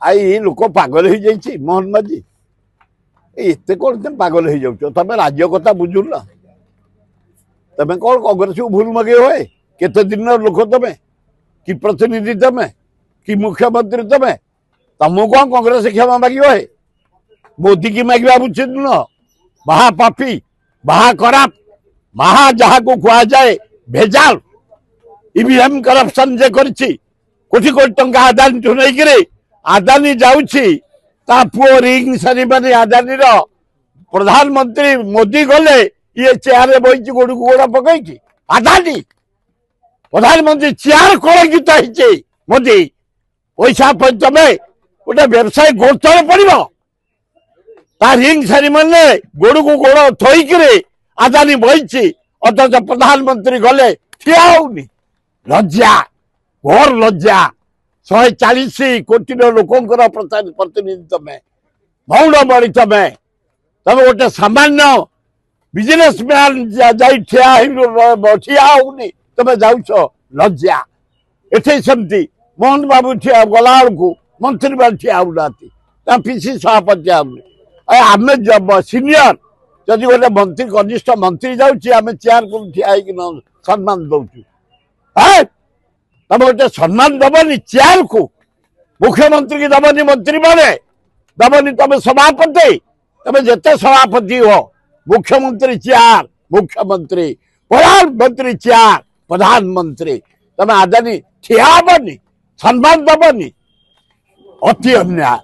आई लोक पागल हो जाइए मोहन माझी एत कौन तुम पागल हो जाऊ तुम राज्य कथा बुझुन तुम कौन कांग्रेस को भूल मगे हुए केते दिन लोक तुम कि प्रतिनिधि तुम कि मुख्यमंत्री तुम तुमको कौन कांग्रेस क्षमा मागे हुए मोदी की मांगे उचित नुह महापापी महाखराब महा जहा को कह जाए भेजाल ईवीएम करप्शन जे करछि कोटी कोटी टंका आदानी ठु नहीं आदानी जाउछि ता पुओ रिंग सेरेमनी आदानी रो प्रधानमंत्री मोदी गले ये चेयर बही गोड़ को गोड़ पकई आदानी प्रधानमंत्री चेयर कलंकित होइछि मोदी पैसा तुम गोटे व्यवसाय गोचर पड़ो ता रिंग सेरेमनी गोड़ को गोड़ थोक आदानी बही अथच प्रधानमंत्री गले ठिया होनी लज्जा घोर लज्जा 140 कोटी लोकंर प्रतिनिधि तमें मौन बड़ी तमें तुम गोटे सामान्य बिजनेसमैन जाई ठिया होनी तुम जाऊ लज्जा एठे सेमती मोहन बाबू ठिया गला को मंत्री बाल ठिया होना पीसी सभापति आम सीनियर जदि गोटे मंत्री कनिष्ठ मंत्री जाऊँ चेयर को ठिया सम्मान दौचु तुम गोटे सम्मान दबनी चेयर को मुख्यमंत्री की दबनी मंत्री माने दबनी तुम सभापति तुम जिते सभापति हो मुख्यमंत्री चेयर मुख्यमंत्री प्रधानमंत्री चेयर प्रधानमंत्री तुम आदानी ठिया हेबनी सम्मान दबनी अति अन्याय।